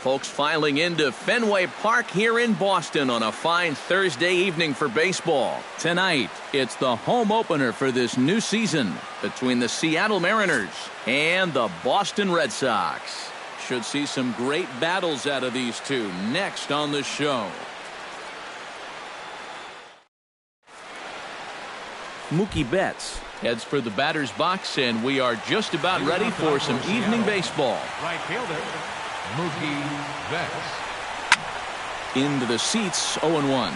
folks filing into Fenway Park here in Boston on a fine Thursday evening for baseball. Tonight, it's the home opener for this new season between the Seattle Mariners and the Boston Red Sox. Should see some great battles out of these two next on the show. Mookie Betts heads for the batter's box, and we are just about ready for some evening baseball. Right fielder, Mookie Betts. Into the seats, 0-1.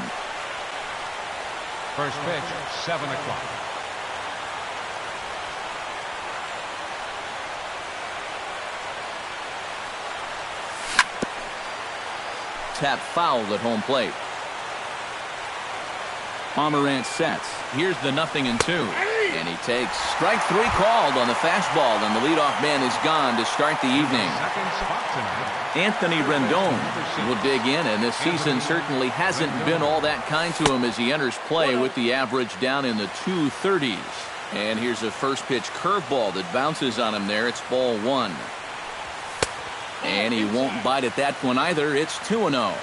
First pitch, 7 o'clock. Tap foul at home plate. Pomerantz sets. Here's the 0-2. And he takes strike 3 called on the fastball, and the leadoff man is gone to start the evening. Anthony Rendon will dig in, and this season certainly hasn't been all that kind to him as he enters play with the average down in the 230s. And here's a first pitch curveball that bounces on him there. It's ball 1. And he won't bite at that one either. It's 2-0.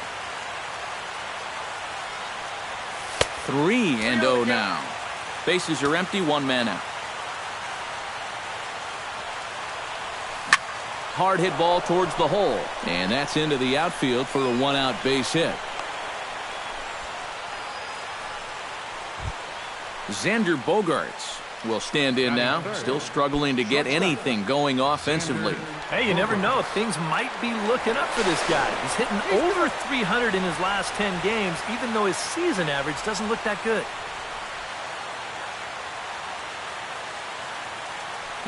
3-0 now. Bases are empty, 1 man out. Hard hit ball towards the hole, and that's into the outfield for a 1-out base hit. Xander Bogaerts will stand in now, still struggling to get anything going offensively. Hey, you never know. Things might be looking up for this guy. He's hitting over 300 in his last 10 games, even though his season average doesn't look that good.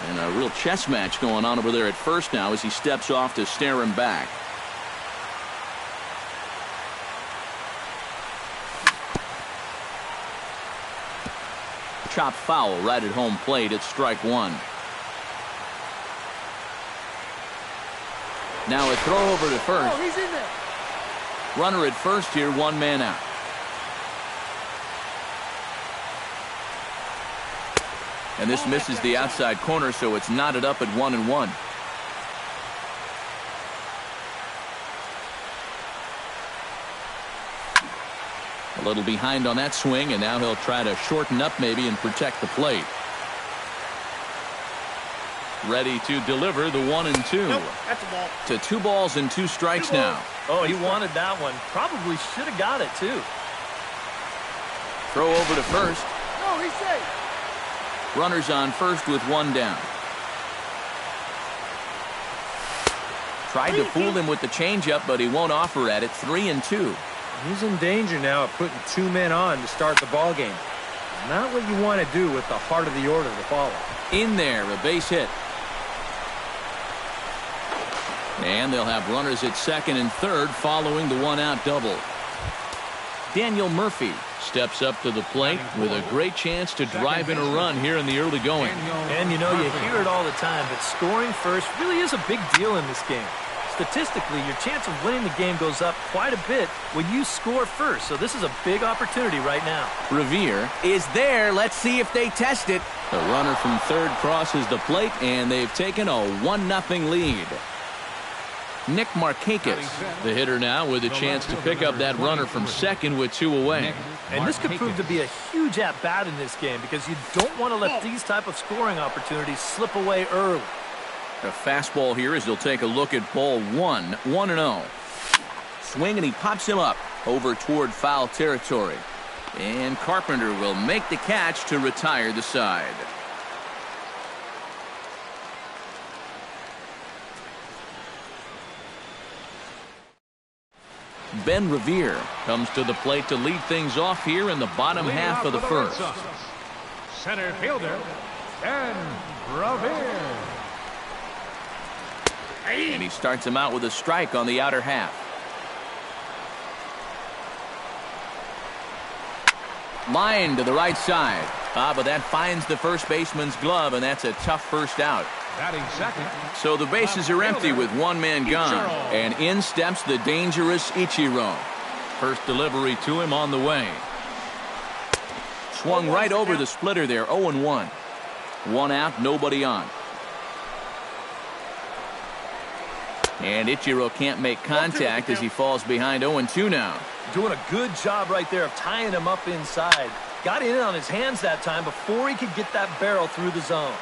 And a real chess match going on over there at first now as he steps off to stare him back. Chop foul right at home plate. It's strike 1. Now a throw over to first. Oh, he's in there. Runner at first here, 1 man out. And this misses the outside corner, so it's knotted up at 1-1. A little behind on that swing, and now he'll try to shorten up maybe and protect the plate. Ready to deliver the 1-2. Nope, that's a ball. To 2 balls and 2 strikes now. Oh, he wanted that one. Probably should have got it, too. Throw over to first. No, he's safe. Runners on first with 1 down. Tried to fool him with the changeup, but he won't offer at it. 3-2. He's in danger now of putting 2 men on to start the ball game. Not what you want to do with the heart of the order to follow. In there, a base hit. And they'll have runners at second and third following the 1-out double. Daniel Murphy steps up to the plate with a great chance to drive in a run here in the early going. And you know, you hear it all the time, but scoring first really is a big deal in this game. Statistically, your chance of winning the game goes up quite a bit when you score first, so this is a big opportunity right now. Revere is there. Let's see if they test it. The runner from third crosses the plate, and they've taken a 1-0 lead. Nick Markakis, the hitter now, with a chance to pick up that runner from second with 2 away. And this could prove to be a huge at-bat in this game because you don't want to let these type of scoring opportunities slip away early. A fastball here as he'll take a look at ball 1, 1-0. Swing, and he pops him up over toward foul territory. And Carpenter will make the catch to retire the side. Ben Revere comes to the plate to lead things off here in the bottom half of the first. Center fielder, Ben Revere. And he starts him out with a strike on the outer half. Line to the right side. But that finds the first baseman's glove, and that's a tough first out. Batting second. So the bases are empty with 1 man gone. And in steps the dangerous Ichiro. First delivery to him on the way. Swung right over the splitter there, 0-1. 1 out, nobody on. And Ichiro can't make contact as he falls behind 0-2 now. Doing a good job right there of tying him up inside. Got in on his hands that time before he could get that barrel through the zone.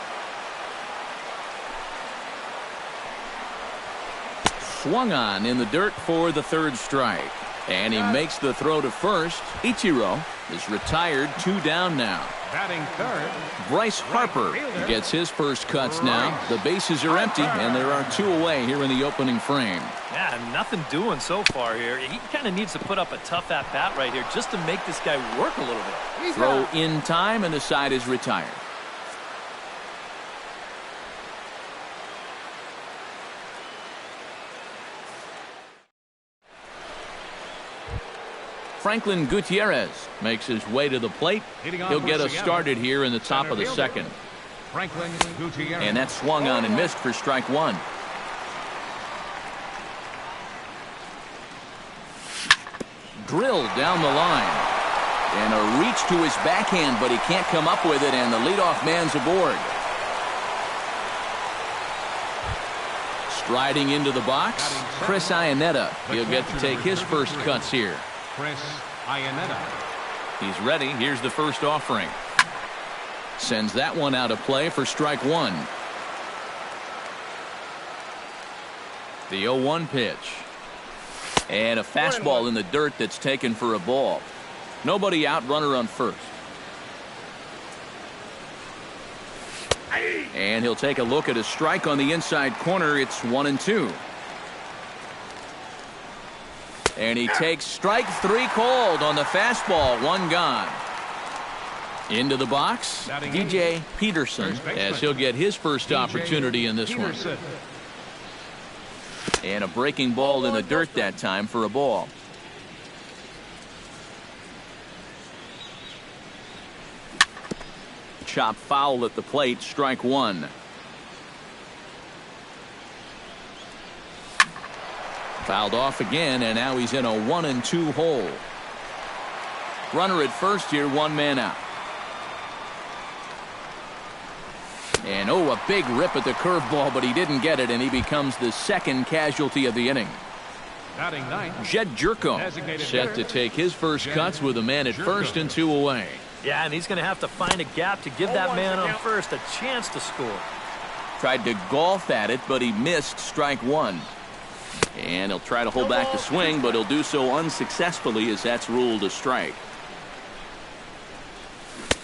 Swung on in the dirt for the third strike. And he makes the throw to first. Ichiro is retired, 2 down now. Batting third, Bryce Harper gets his first cuts now. The bases are empty, and there are 2 away here in the opening frame. Yeah, nothing doing so far here. He kind of needs to put up a tough at-bat right here just to make this guy work a little bit. Throw in time, and the side is retired. Franklin Gutierrez makes his way to the plate. He'll get us started here in the top of the second. Franklin Gutierrez. And that swung on and missed for strike 1. Drilled down the line. And a reach to his backhand, but he can't come up with it, and the leadoff man's aboard. Striding into the box, Chris Iannetta. He'll get to take his first cuts here. Chris Iannetta. He's ready. Here's the first offering. Sends that one out of play for strike 1. The 0-1 pitch. And a fastball in the dirt that's taken for a ball. Nobody out, runner on first. And he'll take a look at a strike on the inside corner. It's 1-2. And he takes strike 3 called on the fastball. 1 gone. Into the box, DJ Peterson, as he'll get his first opportunity in this one. And a breaking ball in the dirt that time for a ball. Chop foul at the plate, strike 1. Fouled off again, and now he's in a 1-2 hole. Runner at first here, 1 man out. And a big rip at the curveball, but he didn't get it, and he becomes the second casualty of the inning. Batting 9. Jed Jerko set to take his first cuts with a man at first and 2 away. Yeah, and he's going to have to find a gap to give that man on first a chance to score. Tried to golf at it, but he missed strike 1. And he'll try to hold back the swing, but he'll do so unsuccessfully as that's ruled a strike.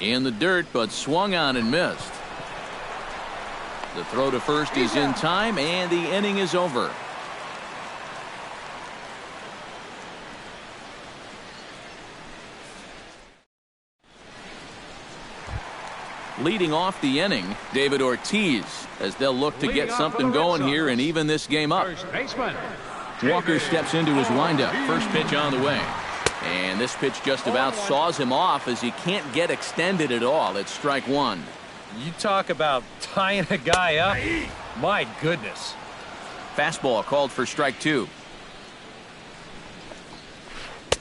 In the dirt, but swung on and missed. The throw to first is in time, and the inning is over. Leading off the inning, David Ortiz, as they'll look to get something going here and even this game up. Walker steps into his windup. First pitch on the way. And this pitch just about saws him off as he can't get extended at all. It's strike 1. You talk about tying a guy up. My goodness. Fastball called for strike 2.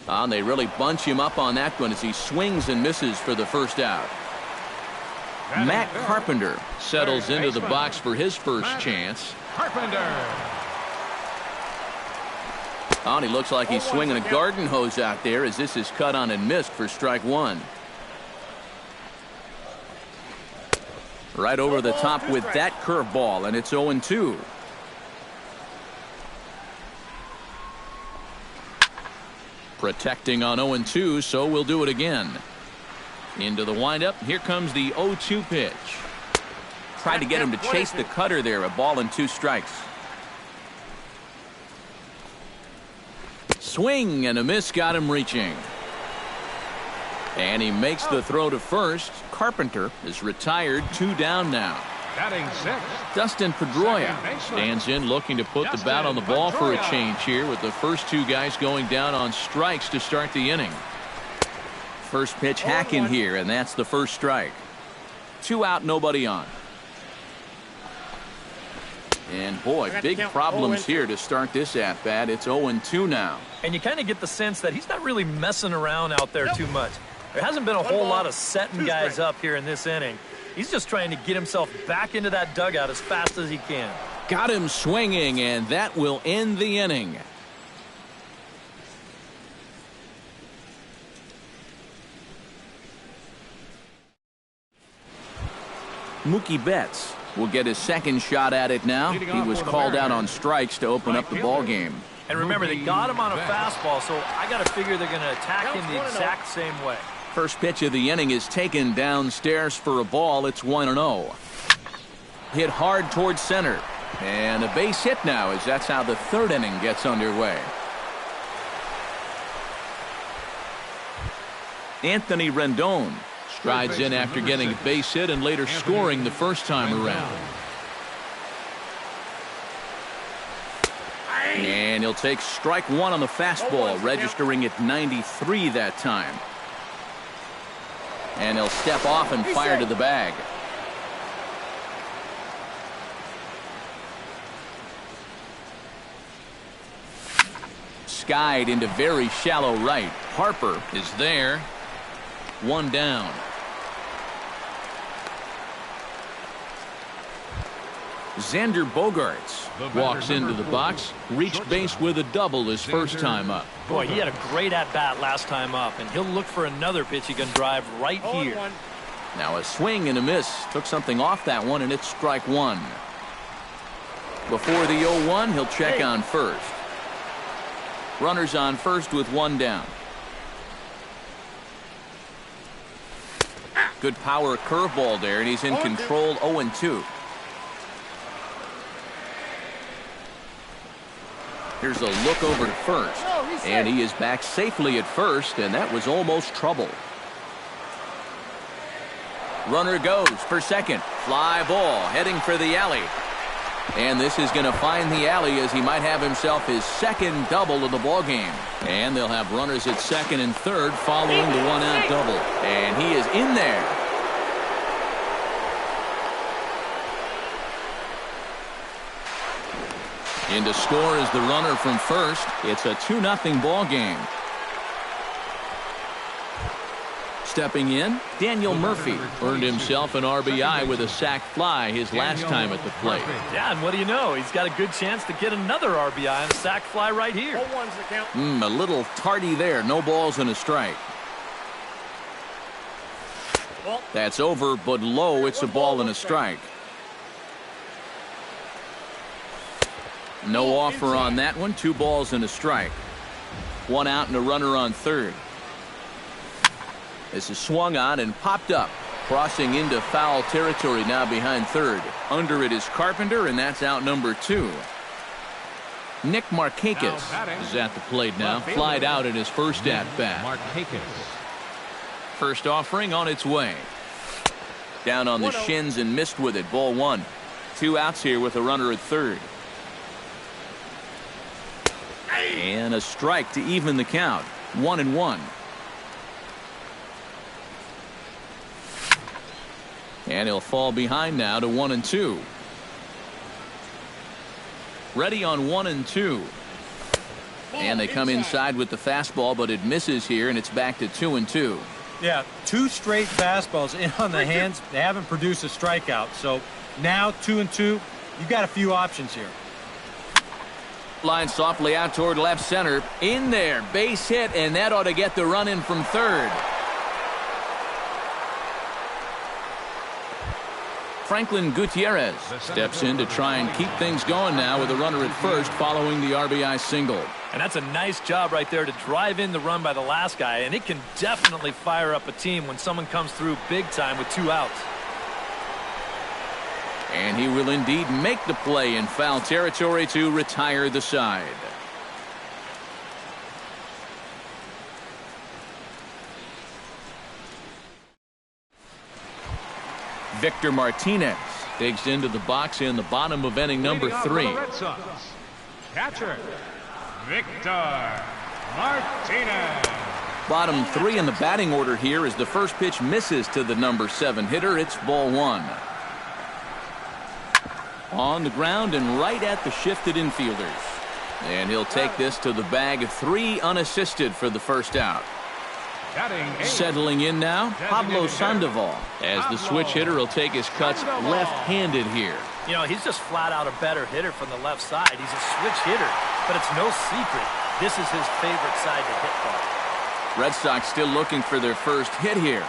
And they really bunch him up on that one as he swings and misses for the first out. Matt Carpenter settles into the box for his first chance. Carpenter. And he looks like he's swinging a garden hose out there as this is cut on and missed for strike 1. Right over the top with that curveball, and it's 0-2. Protecting on 0-2, so we'll do it again. Into the windup. Here comes the 0-2 pitch. Tried to get him to chase the cutter there. A ball and 2 strikes. Swing and a miss got him reaching. And he makes the throw to first. Carpenter is retired, 2 down now. Batting 6. Dustin Pedroia stands in looking to put the bat on the ball for a change here with the first 2 guys going down on strikes to start the inning. First pitch hacking here, and that's the first strike. 2 out, nobody on. And boy, big problems here to start this at bat. It's 0-2 now. And you kind of get the sense that he's not really messing around out there too much. There hasn't been a whole lot of setting guys up here in this inning. He's just trying to get himself back into that dugout as fast as he can. Got him swinging, and that will end the inning. Mookie Betts will get his second shot at it now. He was called out on strikes to open up the ball game. And remember, they got him on a fastball, so I got to figure they're going to attack him the exact same way. First pitch of the inning is taken downstairs for a ball. It's 1-0. Hit hard towards center. And a base hit now, as that's how the third inning gets underway. Anthony Rendon strides in after getting a base hit and later scoring the first time around. And he'll take strike one on the fastball, registering at 93 that time. And he'll step off and fire to the bag. Skied into very shallow right. Harper is there. One down. Xander Bogaerts walks into the box, reached base with a double his first time up. Boy, he had a great at-bat last time up, and he'll look for another pitch he can drive right here. Now a swing and a miss. Took something off that one, and it's strike one. Before the 0-1, he'll check on first. Runners on first with one down. Good power curveball there, and he's in control. 0-2. Here's a look over to first, and he is back safely at first, and that was almost trouble. Runner goes for second. Fly ball heading for the alley. And this is going to find the alley, as he might have himself his second double of the ball game. And they'll have runners at second and third following the one-out double. And he is in there. In to score is the runner from first. It's a 2-0 ball game. Stepping in, Daniel Murphy earned himself an RBI with a sac fly his last time at the plate. Yeah, and what do you know? He's got a good chance to get another RBI on a sac fly right here. A little tardy there. No balls and a strike. That's over, but low. It's a ball and a strike. No offer on that one. 2 balls and a strike. 1 out and a runner on third. This is swung on and popped up, crossing into foul territory now behind third. Under it is Carpenter, and that's out number 2. Nick Markakis is at the plate now. Flied out in his first at-bat. First offering on its way. Down on the shins and missed with it. Ball 1. 2 outs here with a runner at third. And a strike to even the count. 1-1. And he'll fall behind now to 1-2. Ready on 1-2. And they come inside with the fastball, but it misses here, and it's back to 2-2. Yeah, 2 straight fastballs in on the hands. They haven't produced a strikeout. So now 2-2. You got a few options here. Line softly out toward left center. In there. Base hit, and that ought to get the run in from third. Franklin Gutierrez steps in to try and keep things going now with a runner at first following the RBI single. And that's a nice job right there to drive in the run by the last guy, and it can definitely fire up a team when someone comes through big time with 2 outs. And he will indeed make the play in foul territory to retire the side. Victor Martinez digs into the box in the bottom of inning number 3. Catcher, Victor Martinez. Bottom 3 in the batting order here as the first pitch misses to the number 7 hitter. It's ball 1. On the ground and right at the shifted infielders. And he'll take this to the bag of 3 unassisted for the first out. Settling in now, Pablo Sandoval, as the switch hitter will take his cuts left-handed here. You know, he's just flat out a better hitter from the left side. He's a switch hitter, but it's no secret this is his favorite side to hit from. Red Sox still looking for their first hit here.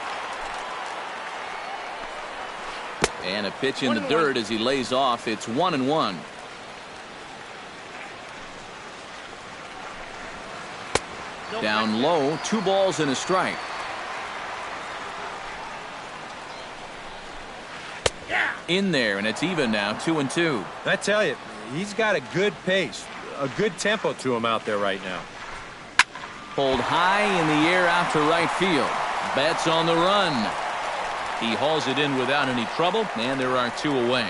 And a pitch in the dirt as he lays off. It's 1-1. Down low, 2 balls and a strike. In there, and it's even now, 2-2. I tell you, he's got a good pace, a good tempo to him out there right now. Pulled high in the air out to right field. Betts on the run. He hauls it in without any trouble, and there are 2 away.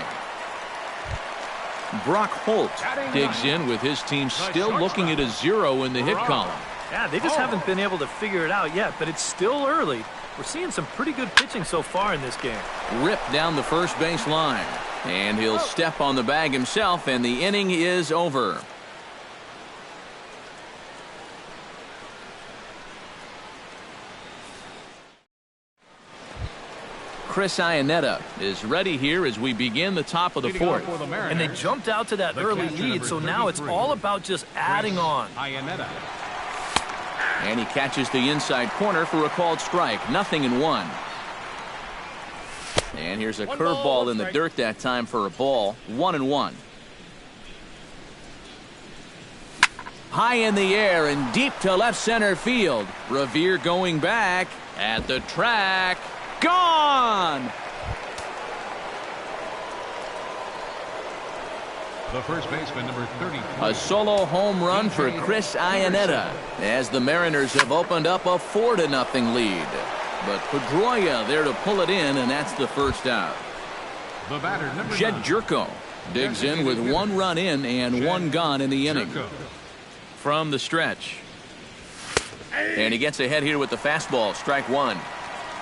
Brock Holt digs in with his team still looking at a 0 in the hit column. Yeah, they just haven't been able to figure it out yet, but it's still early. We're seeing some pretty good pitching so far in this game. Ripped down the first base line. And he'll step on the bag himself, and the inning is over. Chris Iannetta is ready here as we begin the top of the 4th. And they jumped out to that early lead, so now it's all about just adding on. And he catches the inside corner for a called strike. 0-1. And here's a curveball in the dirt that time for a ball. 1-1. High in the air and deep to left center field. Revere going back at the track. Gone! The first baseman, number 30. A solo home run for Chris Iannetta as the Mariners have opened up a 4-0 lead. But Pedroia there to pull it in, and that's the first out. The batter, number Jed 9. Jerko digs in with 1 run in and 1 gone in the inning. From the stretch. And he gets ahead here with the fastball. Strike 1.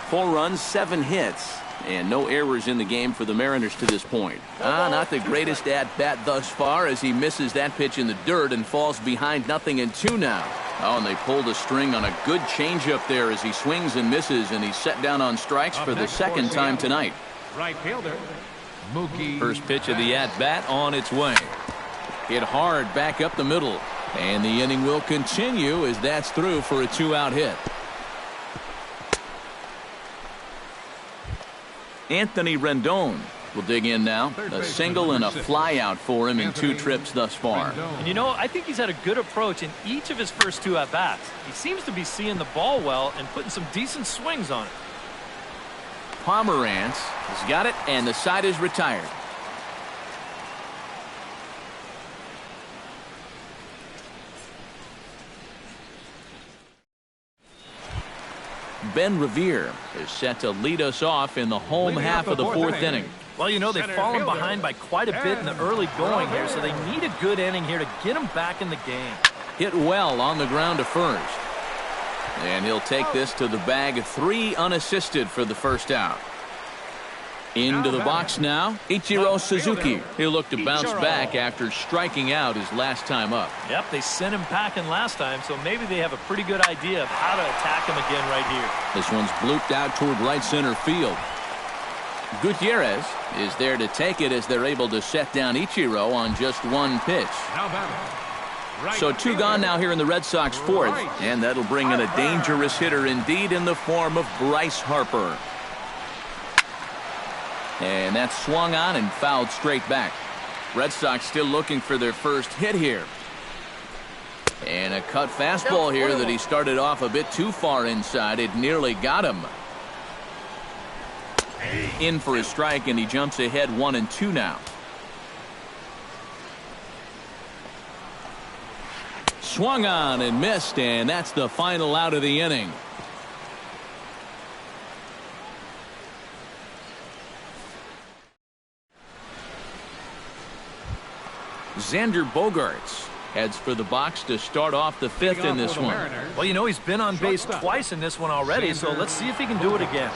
4 runs, 7 hits. And no errors in the game for the Mariners to this point. Not the greatest at-bat thus far as he misses that pitch in the dirt and falls behind 0-2 now. Oh, and they pulled a string on a good changeup there as he swings and misses, and he's set down on strikes for the second time tonight. Right fielder, Mookie. First pitch of the at-bat on its way. Hit hard back up the middle. And the inning will continue as that's through for a 2-out hit. Anthony Rendon will dig in now. A single and a fly out for him in 2 trips thus far. And you know, I think he's had a good approach in each of his first 2 at-bats. He seems to be seeing the ball well and putting some decent swings on it. Pomerantz has got it, and the side is retired. Ben Revere is set to lead us off in the home half of the 4th inning. Well, you know, they've fallen behind by quite a bit in the early going here, so they need a good inning here to get them back in the game. Hit well on the ground to first. And he'll take this to the bag. 3 unassisted for the first out. Into the box now, Ichiro Suzuki. He'll look to bounce back after striking out his last time up. Yep, they sent him packing last time, so maybe they have a pretty good idea of how to attack him again right here. This one's blooped out toward right center field. Gutierrez is there to take it as they're able to set down Ichiro on just 1 pitch. So 2 gone now here in the Red Sox 4th, and that'll bring in a dangerous hitter indeed in the form of Bryce Harper. And that's swung on and fouled straight back. Red Sox still looking for their first hit here. And a cut fastball here that he started off a bit too far inside. It nearly got him. In for a strike, and he jumps ahead 1-2 now. Swung on and missed, and that's the final out of the inning. Xander Bogaerts heads for the box to start off the 5th in this one. Well, you know, he's been on base twice in this one already, so let's see if he can do it again.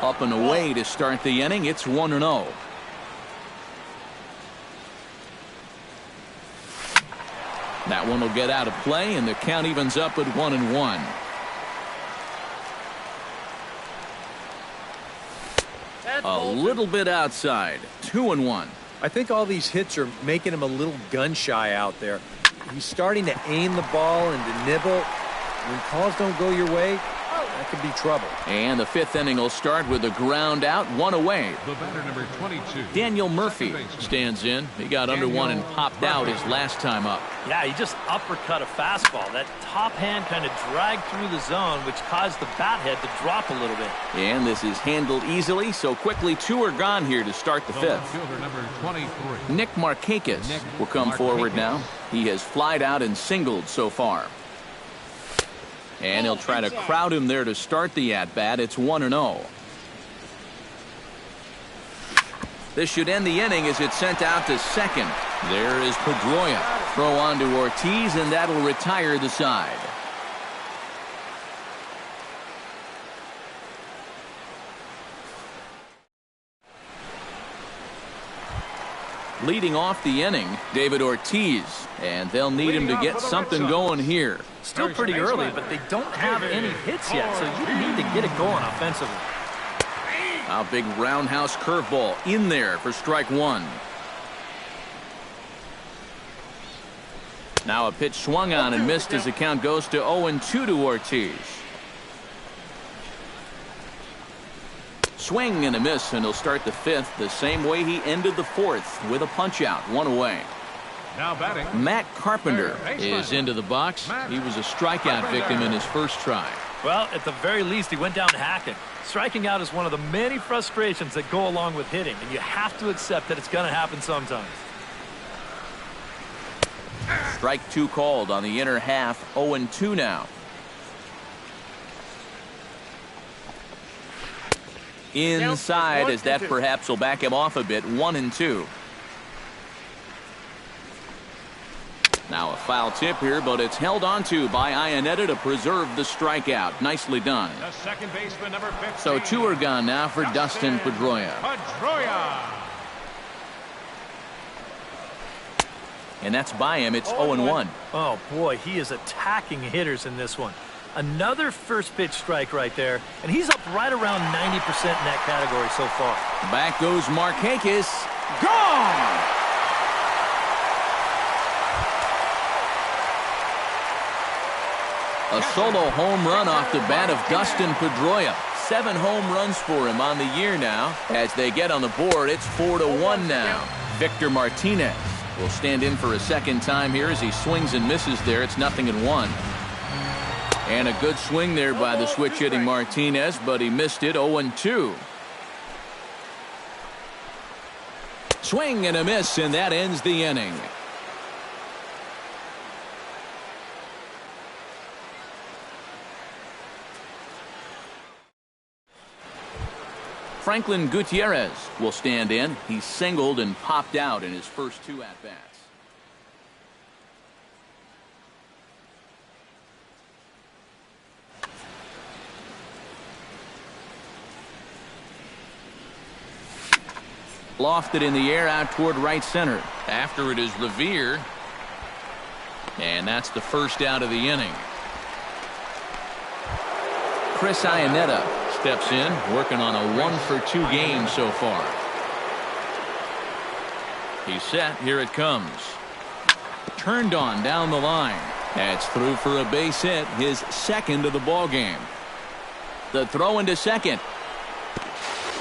Up and away to start the inning. It's 1-0. That one will get out of play, and the count evens up at 1-1. A little bit outside. 2-1. I think all these hits are making him a little gun-shy out there. He's starting to aim the ball and to nibble. When calls don't go your way, that could be trouble. And the fifth inning will start with a ground out, one away. The batter number 22. Daniel Murphy stands in. He got under one and popped out his last time up. Yeah, he just uppercut a fastball. That top hand kind of dragged through the zone, which caused the bat head to drop a little bit. And this is handled easily, so quickly two are gone here to start the fifth. Fielder number 23. Nick Markakis will come forward now. He has flied out and singled so far. And he'll try to crowd him there to start the at-bat. It's 1-0. This should end the inning as it's sent out to second. There is Pedroia. Throw on to Ortiz, and that'll retire the side. Leading off the inning, David Ortiz, and they'll need him to get something going here. Still pretty early, but they don't have any hits yet, so you need to get it going offensively. A big roundhouse curveball in there for strike one. Now a pitch swung on and missed as the count goes to 0-2 to Ortiz. Swing and a miss, and he'll start the fifth the same way he ended the fourth with a punch out, one away. Now batting, Matt Carpenter is into the box. He was a strikeout victim in his first try. Well, at the very least, he went down hacking. Striking out is one of the many frustrations that go along with hitting, and you have to accept that it's going to happen sometimes. Strike two called on the inner half, 0-2 now. Inside, as that perhaps will back him off a bit, 1-2. Now a foul tip here, but it's held onto by Iannetta to preserve the strikeout. Nicely done. the second baseman number 15. So two are gone now for Dustin Pedroia. And that's by him. It's 0-1. Oh, boy, he is attacking hitters in this one. Another first pitch strike right there, and he's up right around 90% in that category so far. Back goes Markakis. Gone! A solo home run off the bat of Dustin Pedroia. 7 home runs for him on the year now. As they get on the board, it's 4-1 now. Victor Martinez will stand in for a second time here as he swings and misses there. It's 0-1. And a good swing there by the switch-hitting Martinez, but he missed it. 0-2. Swing and a miss, and that ends the inning. Franklin Gutierrez will stand in. He singled and popped out in his first 2 at-bats. Lofted in the air out toward right center. After it is Revere. And that's the first out of the inning. Chris Iannetta steps in, working on a 1-for-2 game so far. He's set. Here it comes. Turned on down the line. That's through for a base hit, his second of the ball game. The throw into second.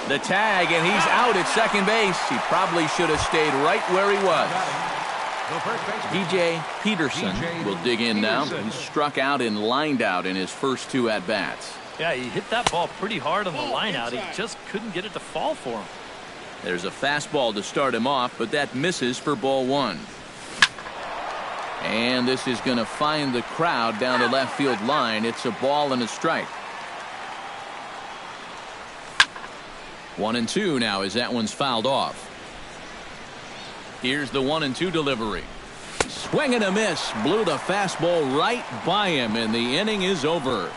The tag, and he's out at second base. He probably should have stayed right where he was. DJ Peterson will dig in now. He struck out and lined out in his first 2 at-bats. Yeah, he hit that ball pretty hard on the line out. He just couldn't get it to fall for him. There's a fastball to start him off, but that misses for ball 1. And this is going to find the crowd down the left field line. It's a ball and a strike. 1-2 now as that one's fouled off. Here's the 1-2 delivery. Swing and a miss. Blew the fastball right by him, and the inning is over.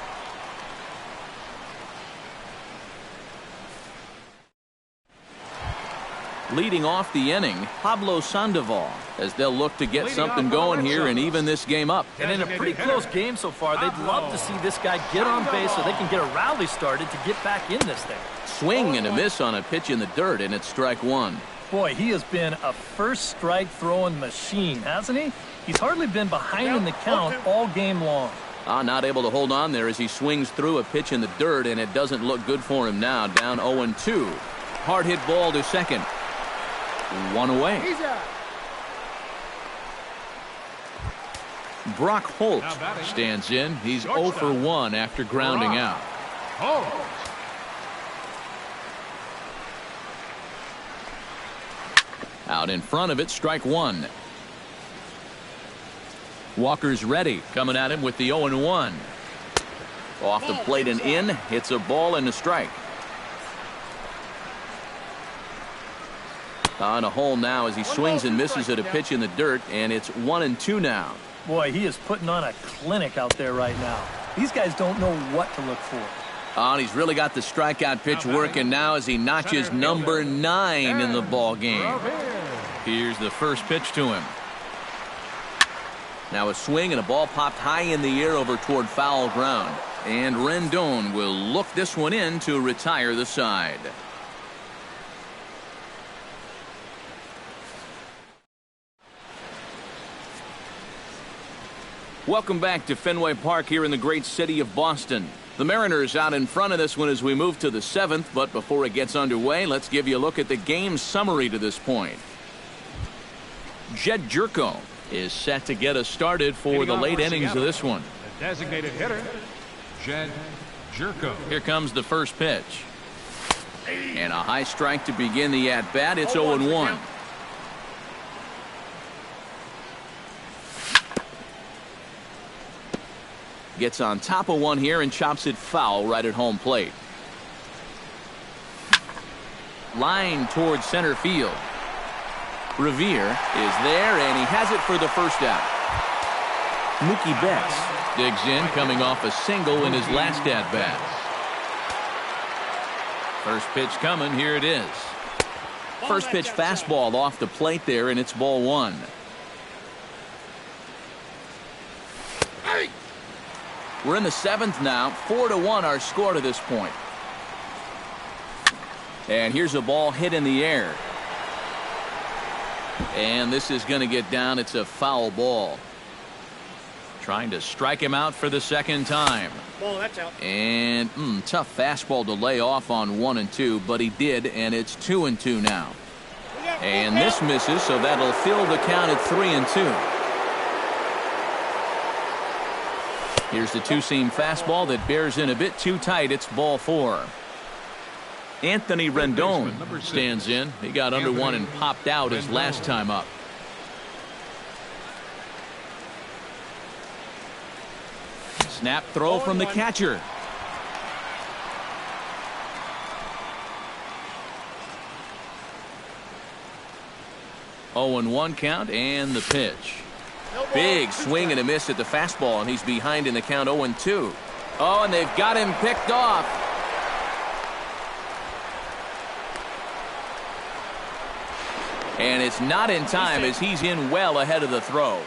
Leading off the inning, Pablo Sandoval, as they'll look to get something going here and even this game up. And in a pretty close game so far, they'd love to see this guy get on base so they can get a rally started to get back in this thing. Swing and a miss on a pitch in the dirt, and it's strike one. Boy, he has been a first strike throwing machine, hasn't he? He's hardly been behind in the count all game long. Not able to hold on there as he swings through a pitch in the dirt, and it doesn't look good for him now. Down 0-2. Hard hit ball to second. One away. Brock Holt stands in. He's 0 for 1 after grounding out. Out in front of it, strike one. Walker's ready, coming at him with the 0-1. Off the plate and in, hits a ball and a strike. On a hole now as he swings and misses at a pitch in the dirt, and it's 1-2 now. Boy, he is putting on a clinic out there right now. These guys don't know what to look for. And he's really got the strikeout pitch working now as he notches number 9 in the ball game. Here's the first pitch to him. Now a swing and a ball popped high in the air over toward foul ground. And Rendon will look this one in to retire the side. Welcome back to Fenway Park here in the great city of Boston. The Mariners out in front of this one as we move to the 7th, but before it gets underway, let's give you a look at the game summary to this point. Jed Jerko is set to get us started for the late innings of this one. The designated hitter, Jed Jerko. Here comes the first pitch. And a high strike to begin the at-bat. It's 0-1. Gets on top of one here and chops it foul right at home plate. Line towards center field. Revere is there, and he has it for the first out. Mookie Betts digs in, coming off a single in his last at-bat. First pitch coming, here it is. First pitch fastball off the plate there, and it's ball one. We're in the 7th now. 4-1 our score to this point. And here's a ball hit in the air. And this is going to get down. It's a foul ball. Trying to strike him out for the second time. Ball, that's out. And tough fastball to lay off on 1-2, but he did, and it's 2-2 now. And this misses, so that'll fill the count at 3-2. Here's the two-seam fastball that bears in a bit too tight. It's ball 4. Anthony Rendon stands in. He got under one and popped out his last time up. Snap throw from the catcher. Oh, 0-1 count and the pitch. Big swing and a miss at the fastball, and he's behind in the count 0-2. Oh, and they've got him picked off. And it's not in time as he's in well ahead of the throw.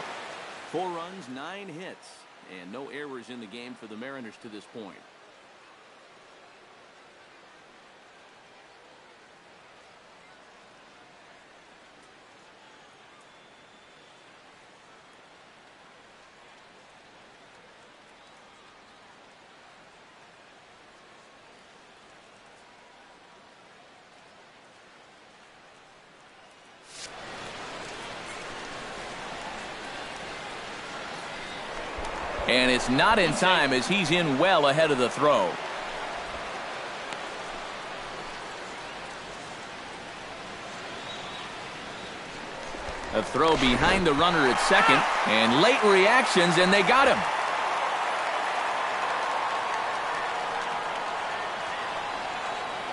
4 runs, 9 hits, and no errors in the game for the Mariners to this point. And it's not in time as he's in well ahead of the throw. A throw behind the runner at second, and late reactions, and they got him.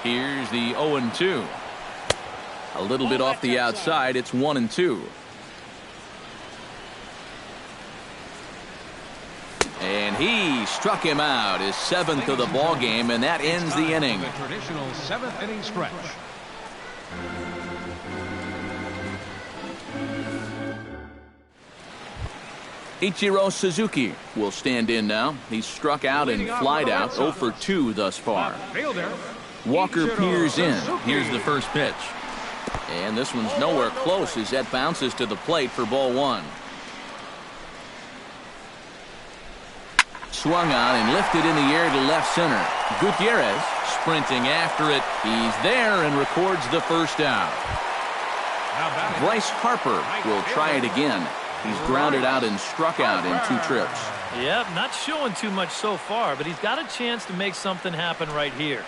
Here's the 0-2. A little bit off the outside. It's 1-2. And he struck him out, his 7th of the ball game, and that ends the inning. The traditional 7th inning stretch. Ichiro Suzuki will stand in now. He's struck out and flied out 0 for 2 thus far. Walker peers in. Here's the first pitch. And this one's nowhere close as that bounces to the plate for ball 1. Swung on and lifted in the air to left center. Gutierrez sprinting after it. He's there and records the first out. Bryce Harper will try it again. He's grounded out and struck out in 2 trips. Yep, not showing too much so far, but he's got a chance to make something happen right here.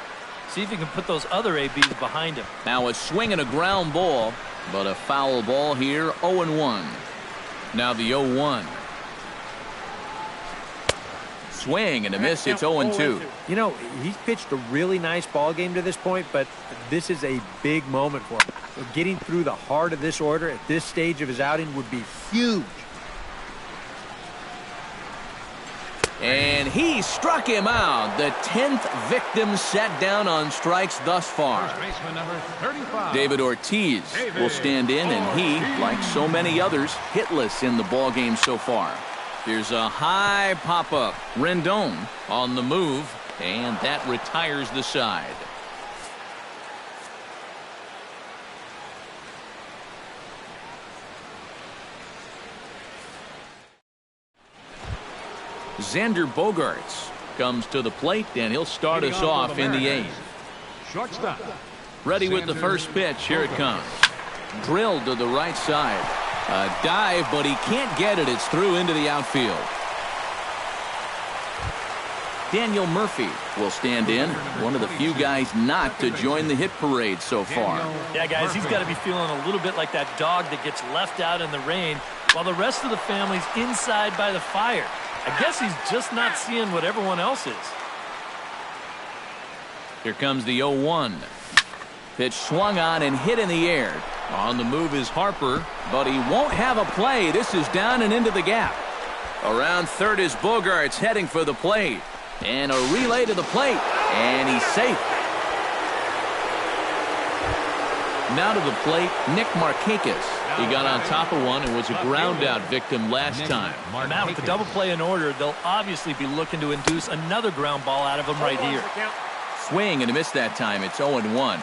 See if he can put those other ABs behind him. Now a swing and a ground ball, but a foul ball here, 0-1. Now the 0-1. Swing and a miss, it's 0-2. You know, he's pitched a really nice ball game to this point, but this is a big moment for him. Getting through the heart of this order at this stage of his outing would be huge. And he struck him out. The 10th victim set down on strikes thus far. David Ortiz will stand in, and he, like so many others, hitless in the ball game so far. Here's a high pop-up. Rendon on the move, and that retires the side. Xander Bogaerts comes to the plate, and he'll start us off in the 8th. Shortstop. Ready with the first pitch. Here it comes. Drilled to the right side. A dive, but he can't get it. It's through into the outfield. Daniel Murphy will stand in. One of the few guys not to join the hit parade so far. Yeah, guys, he's got to be feeling a little bit like that dog that gets left out in the rain while the rest of the family's inside by the fire. I guess he's just not seeing what everyone else is. Here comes the 0-1. Pitch swung on and hit in the air. On the move is Harper, but he won't have a play. This is down and into the gap. Around third is Bogaerts heading for the plate. And a relay to the plate. And he's safe. Now to the plate, Nick Markakis. He got on top of one and was a ground-out victim last time. Now with the double play in order, they'll obviously be looking to induce another ground ball out of him right here. Swing and a miss that time. It's 0-1.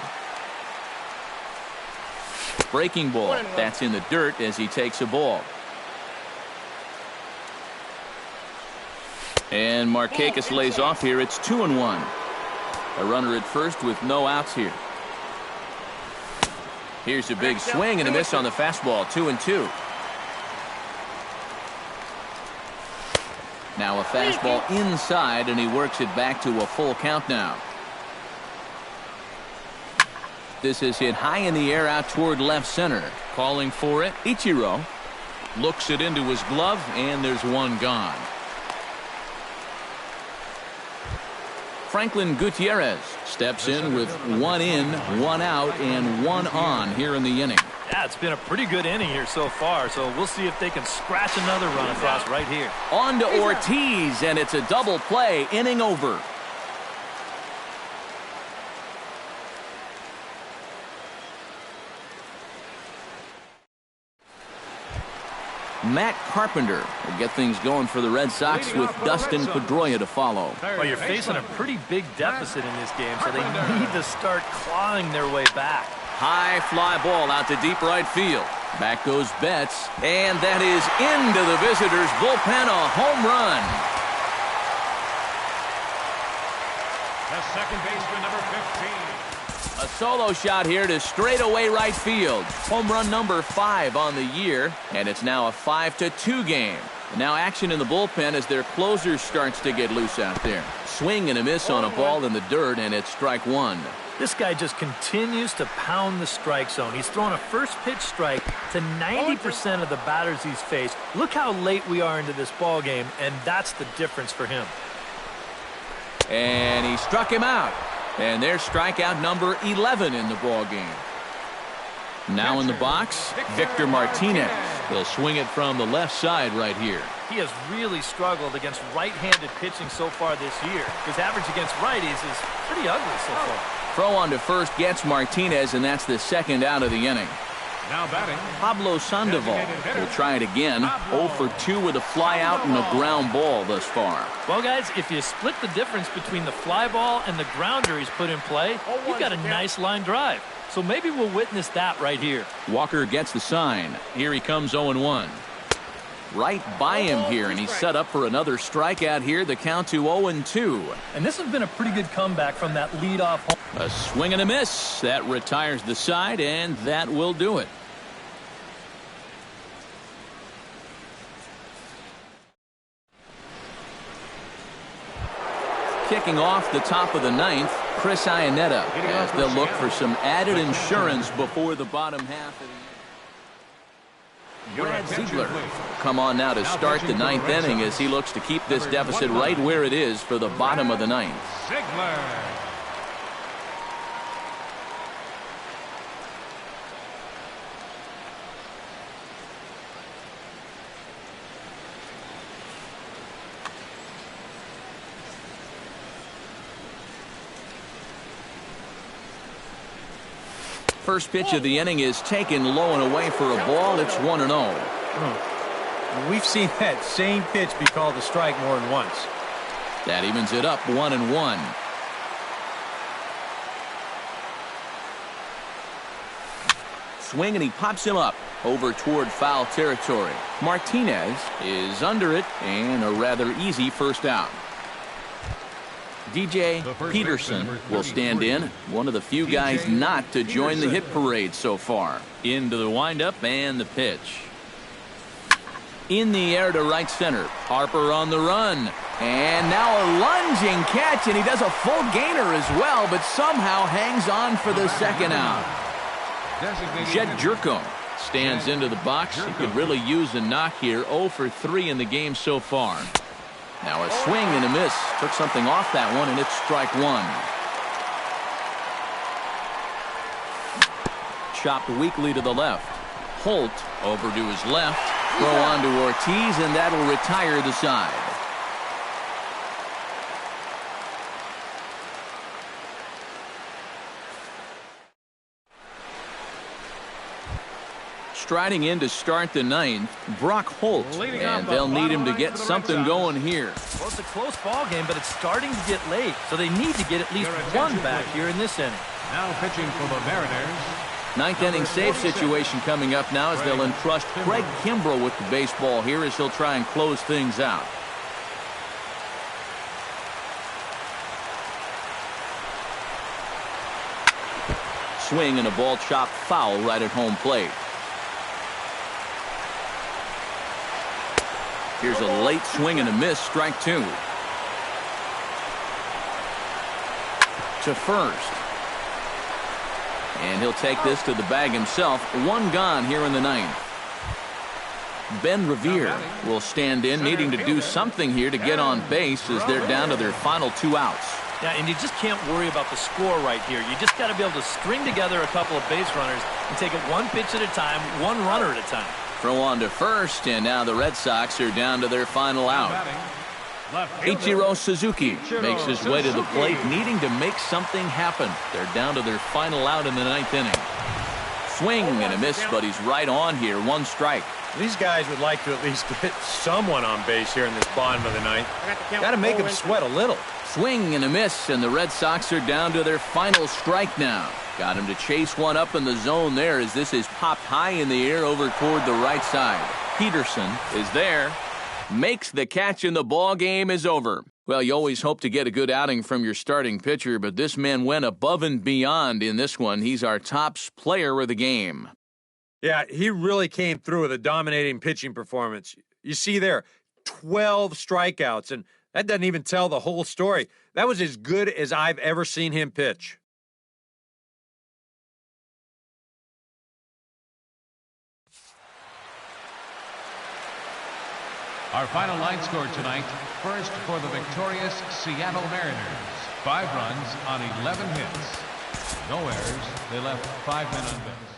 Breaking ball. That's in the dirt as he takes a ball. And Markakis lays off here. It's 2-1. A runner at first with no outs here. Here's a big swing and a miss on the fastball. 2-2. Now a fastball inside, and he works it back to a full count now. This is hit high in the air out toward left center. Calling for it, Ichiro looks it into his glove, and there's one gone. Franklin Gutierrez steps in with 1 in, 1 out, and 1 on here in the inning. Yeah, it's been a pretty good inning here so far, so we'll see if they can scratch another run across right here. On to Ortiz, and it's a double play, inning over. Matt Carpenter will get things going for the Red Sox with Dustin Pedroia to follow. Well, you're facing a pretty big deficit in this game, so they need to start clawing their way back. High fly ball out to deep right field. Back goes Betts, and that is into the visitors' bullpen, a home run. The second baseman, number 15. A solo shot here to straightaway right field. Home run number 5 on the year, and it's now a 5-2 game. And now action in the bullpen as their closer starts to get loose out there. Swing and a miss on a ball in the dirt, and it's strike 1. This guy just continues to pound the strike zone. He's thrown a first pitch strike to 90% of the batters he's faced. Look how late we are into this ball game, and that's the difference for him. And he struck him out. And there's strikeout number 11 in the ball game. Now in the box, Victor Martinez. He'll swing it from the left side right here. He has really struggled against right-handed pitching so far this year. His average against righties is pretty ugly so far. Throw on to first gets Martinez, and that's the second out of the inning. Now batting, Pablo Sandoval will try it again. 0 for 2 with a fly out and a ground ball thus far. Well, guys, if you split the difference between the fly ball and the grounder he's put in play, you've got a nice line drive. So maybe we'll witness that right here. Walker gets the sign. Here he comes 0-1. Right by him here, and he's set up for another strikeout here. The count to 0-2. And this has been a pretty good comeback from that leadoff home. A swing and a miss. That retires the side, and that will do it. Kicking off the top of the ninth, Chris Iannetta, as they'll look for some added insurance before the bottom half of the Brad Ziegler come on now to start the ninth inning as he looks to keep this deficit right where it is for the bottom of the ninth. Ziegler. First pitch of the inning is taken low and away for a ball. It's 1-0. We've seen that same pitch be called a strike more than once. That evens it up 1-1. Swing, and he pops him up over toward foul territory. Martinez is under it, and a rather easy first out. DJ Peterson will stand in, one of the few guys not to join the hit parade so far. Into the windup and the pitch. In the air to right center. Harper on the run. And now a lunging catch, and he does a full gainer as well, but somehow hangs on for the second out. Jed Jerko stands into the box. He could really use a knock here. 0 for 3 in the game so far. Now a swing and a miss. Took something off that one, and it's strike one. Chopped weakly to the left. Holt over to his left. Throw on to Ortiz, and that'll retire the side. Striding in to start the ninth, Brock Holt, and they'll need him to get something going here. Well, it's a close ball game, but it's starting to get late, so they need to get at least one back here in this inning. Now pitching for the Mariners. Ninth inning save situation coming up now as they'll entrust Craig Kimbrell with the baseball here as he'll try and close things out. Swing and a ball chopped foul right at home plate. Here's a late swing and a miss, strike two. To first. And he'll take this to the bag himself. One gone here in the ninth. Ben Revere will stand in, needing to do something here to get on base as they're down to their final two outs. Yeah, and you just can't worry about the score right here. You just got to be able to string together a couple of base runners and take it one pitch at a time, one runner at a time. Throw on to first, and now the Red Sox are down to their final out. Ichiro Suzuki makes his way to the plate, needing to make something happen. They're down to their final out in the ninth inning. Swing and a miss, but he's right on here. One strike. These guys would like to at least get someone on base here in this bottom of the ninth. Got to make them sweat a little. Swing and a miss, and the Red Sox are down to their final strike now. Got him to chase one up in the zone there as this is popped high in the air over toward the right side. Peterson is there. Makes the catch, and the ball game is over. Well, you always hope to get a good outing from your starting pitcher, but this man went above and beyond in this one. He's our top player of the game. Yeah, he really came through with a dominating pitching performance. You see there, 12 strikeouts, and that doesn't even tell the whole story. That was as good as I've ever seen him pitch. Our final line score tonight, first for the victorious Seattle Mariners. 5 runs on 11 hits. No errors. They left 5 men on base.